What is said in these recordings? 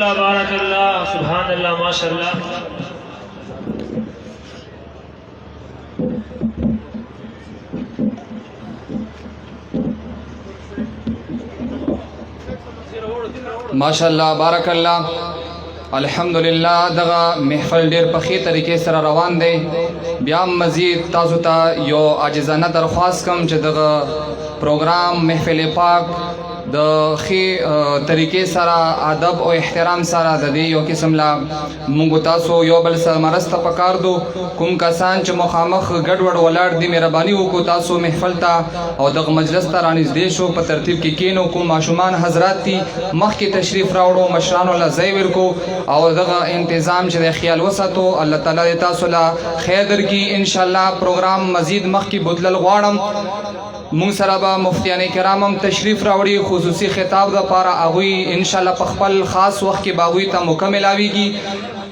बारक अल्लाह सुभान अल्लाह माशाअल्लाह। माशाअल्लाह बारक अल्लाह अल्हम्दुलिल्लाह। दगा महफल ढेर पखी तरीके सर रवान दे। बिया मजीद ताज़ु ता यो आजिज़ाना दरख्वास्त कम च दगा प्रोग्राम महफिल पाक द खी तरीके सारा अदब और एहतराम सारा दे यो किस्म ला मुंगो तासो यो बल सरमरस्त पकार दो कुम कसान च मुखामख गड़बड़ वलाड दी मेहरबानी को तासो महफल ता और दग मजलस ता रानिस देशो पर तरतीब की केनो कुम माशुमान हजरात ती मख की तशरीफ रावड़ो मशरान वाला ज़ैविर को और दगा इंतज़ाम च ख्याल वसातो अल्लाह ताला दे तासो ला खैर दर की इंशाअल्लाह। प्रोग्राम मजीद मख की बुदलल वाड़म मुंग सराबा मुफ्तियान करामम तशरीफ रावड़ी खुसूसी खिताब दा पारा आगुई इंशाअल्लाह पखपल ख़ास वक्त की बागुई ता मुकम्मल आवेगी।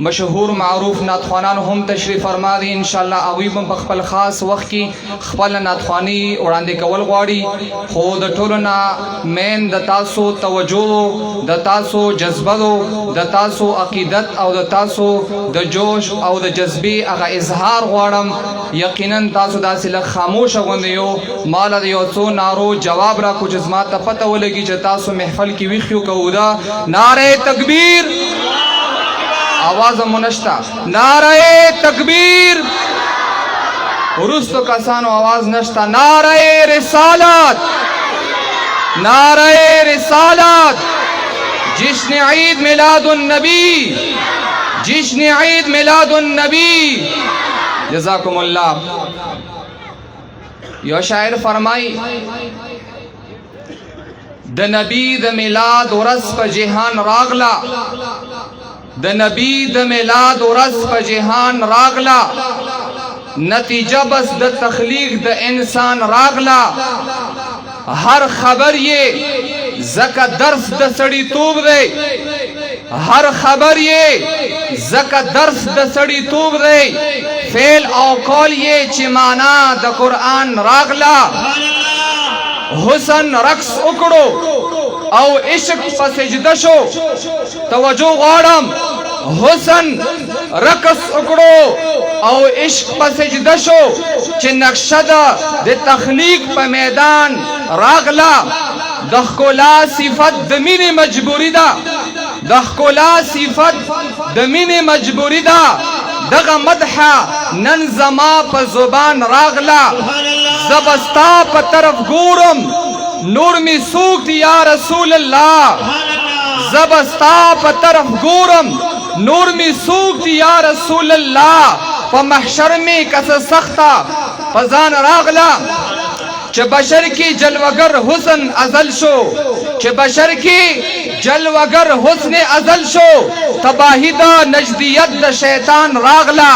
मशहूर मारूफ नातखानान हम तशरीफ फरमा दी इंशाअल्लाह आगुई बम पखपल ख़ास वक्त की खपल नातखानी उड़ांदे कवल ग्वाड़ी खुद टोलना मेन दतासो तवज्जो दतासो जज्बो दतासो अकीदत और दतासो द जोश और द जज्बे अगा इजहार ग्वाड़म यकीनन तासो दासिल खामोश अगंदियो माल यो सो नारो जवाब रा कुछ जज्मा ता पता वलगी च तासो महफल की विखियो कऊदा नारे तकबीर आवाज मुनश्ता नारे तकबीर उरुस्तो कसानो आवाज नश्ता नारे रिसालत नारे रिसालत। जिश्न ईद मिलादुन नबी जिश्न ईद मिलादुन नबी जज़ाकुमुल्लाह। यो शायर फरमाई द नबी द मिलाद उरस प जहान रागला द नबी द मिलाद उरस प जहान रागला नतीजा बस द तख्लीक द इंसान रागला हर खबर ये जका दर्स द सड़ी तूब दे हर खबर ये जका दर्स द सड़ी तूब दे फेल और कौल ये चिमाना द कुरान रागला हुसन रक्स उकड़ो औ इश्क पसजदशो तवज्जो गाड़म हुसन रक्स उकड़ो औ इश्क पसजदशो च नक्शदा दे तख्लीक प मैदान रागला दखकोला सिफत दमीन मजबूरी दा दखकोला सिफत दमीन मजबूरी दा दगा मदहा नन जमा प जुबान रागला जबस्ता प तरफ गोरम नूर में सूख या रसूल अल्लाह जबस्ता प तरफ गोरम नूर में सूख या रसूल अल्लाह प महशर में कस सख्ता फजान रागला च बशर की जलवगर हुसन अजल शो च बशर की जलवगर हुस्न अजल शो तबाहिदा नजदियत द शैतान रागला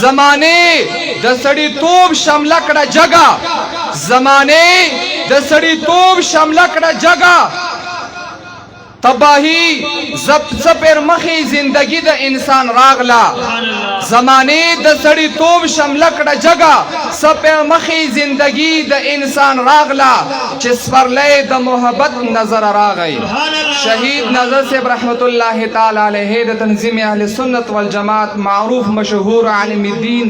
जमाने द सड़ी तूब शमलकड़ा जगा जमाने द सड़ी तूब शमलकड़ा जगा तबाही जब सपेर मखी जिंदगी द इंसान रागला जमाने द सड़ी तूब शमलकड़ा जगा सपेर मखी जिंदगी द इंसान रागला जिस पर ले द मोहब्बत नजर आ गई। शहीद नजर से रहमतुल्लाह ताला अलैहि द तंजीम अहले सुन्नत वल जमात मारूफ मशहूर आलिमीद्दीन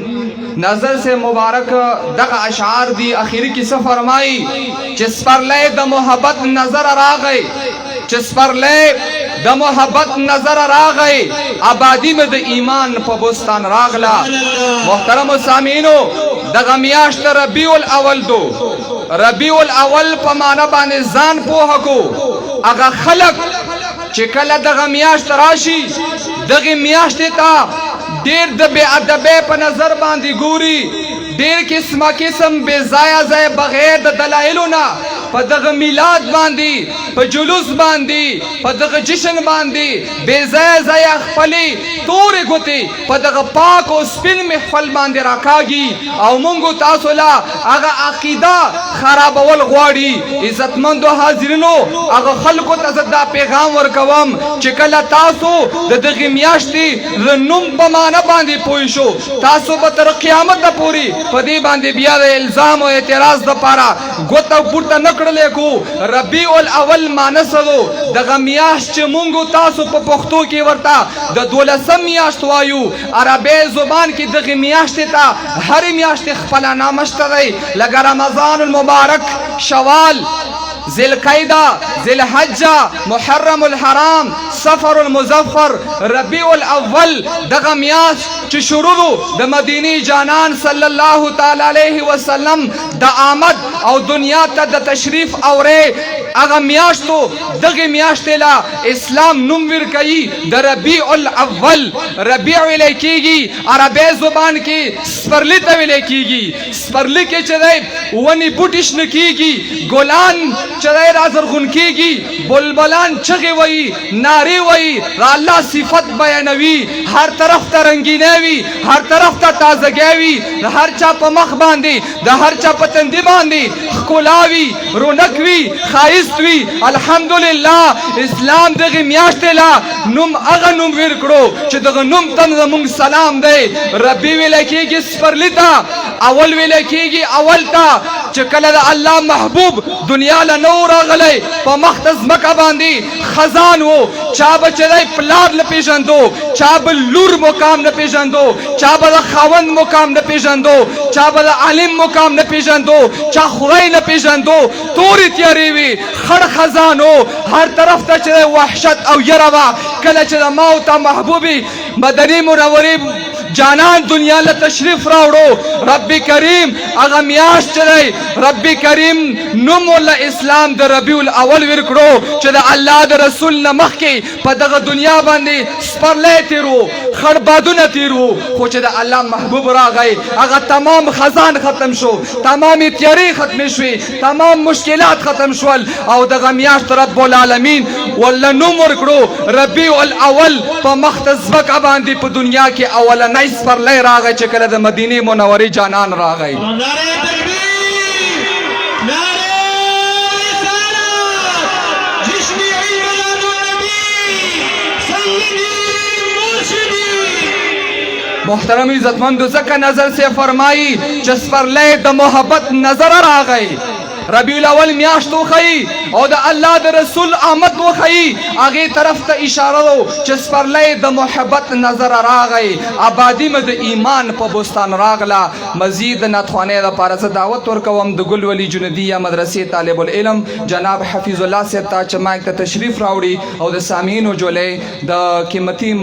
नजर से मुबारक दग अशार दी आखिर की फरमाई जिस पर ले द मोहब्बत नजर आ गई जिस पर ले द मोहब्बत नजर आ गई आबादी में द ईमान पबुस्तान रागला। मोहतरम सामीनो दगमियाश्त रबीउल अवल दो रबीउल अवल पमाना बाने जान पोह को अगा खलक चिकला दगमियाश्त राशि दगमियाश्त ता देर द बेअदबे प नजर बांधी गोरी देर किस्म किस्म बेजाया जाए बगैर द दलाइलुना प दग मिलाद बांधी प जुलूस बांधी प दग जश्न बांधी बेजाया जाया खपली तोरे गोते प दग पाक और स्पिन महफल बांधे रखागी और मुंगो तासोला अगा अकीदा खराबवल ग्वाड़ी इज्जतमंदो हाजिरनो अगा खल्को तजदा पैगाम वर्कवम चिकला तासो द दग मियाश्ती रनुम पमाना बांधी पोइशो तासो बतर क़यामत द पूरी पदी बांधी बिया इल्जाम और एतराज द पारा गोता पुरता नक کړل کو ربیع الاول مانسو دغه میاشت چې مونږ تاسو په پښتو کې ورته د 12 میاشت وایو عربی زبان کې دغه میاشت ته هر میاشت خپل نام شته دی لکه رمضان المبارک شوال ذی القعدہ ذی الحجہ محرم الحرام سفر المظفر ربیع الاول دغه میاشت چې شروع د مدینی جانان صلی الله تعالی علیه وسلم د آمد او دنیا ته د تشریف اوره هغه میاشتو دغه میاشت لا اسلام نوم ورکړي د ربیع الاول ربیع ویل کیږي عربی زبان کې سپرلی ته ویل کیږي سپرلی کې چې دی ونی بوټیش نه کیږي ګلان چې دی رازرغون کیږي بلبلان چغې وایي نارې وایي را الله صفت بیانوي هر طرف ته رنګینه وي هر طرف ته تازګي وي د هر چا په مخ باندې د هر چا په تندي باندې ښکلا وي رونق وي ښایست وي الحمدلله اسلام دغه میاشت لا نوم هغه نوم ورکړو چې دغه نوم ته زموږ سلام دی ربي ویل کېږي سپرلی ته اول ویل کېږي اول ته چې کله د الله محبوب دنیا له نو راغلی په مخ د ځمکه باندې خزان و چا به چې دی پلار نه پېژندو چا به لور مقام نه پېژندو چا به د خاوند مقام نه پېژندو چا به د عالم مقام نه پېژندو چا خدای نه پېژندو تورې تیارې وي خړ خزان و هر طرف ته چې دی وحشت او یره وه کله چې د موت محبوبي مدني منورې جانان دنیا له تشریف راوړو رب کریم هغه میاشت چې دی رب کریم نوم له اسلام د ربیع الاول ورکړو چې د الله د رسول نه مخکې په دغه دنیا باندې سپرلی تیرو خړ بادونه تیرو خو چې د الله محبوب راغی هغه تمام خزان ختم شو تمام تیارې ختمې شوې تمام مشکلات ختم شول او دغه میاشت رب العالمین ولله نوم ورکړو ربیع الاول په مخ د ځمکه باندې په دنیا کې اولنی سپرلی راغی چې کله د مدینې منورې جانان راغی نعرہ تکبیر نعرہ رسالت جشن عید میلاد النبی سیدی مرشدی محترم عزتمندو ځکه نظر سے فرمائی چې سپرلی د محبت نظر راغی ربیع الاول میاشت وخی او د الله د رسول آمد وخی هغه طرف ته اشاره دو چې سپرلی د محبت نظر راغی آبادی مې د ایمان په بستان راغله مزید ناتخوانۍ لپاره زه دعوت ورکوم د ګل ولی جندیه مدرسې طالب العلم جناب حفیظ الله صاحب ته چې مایک ته تشریف راوړي او د سامعینو جولې د قیمتي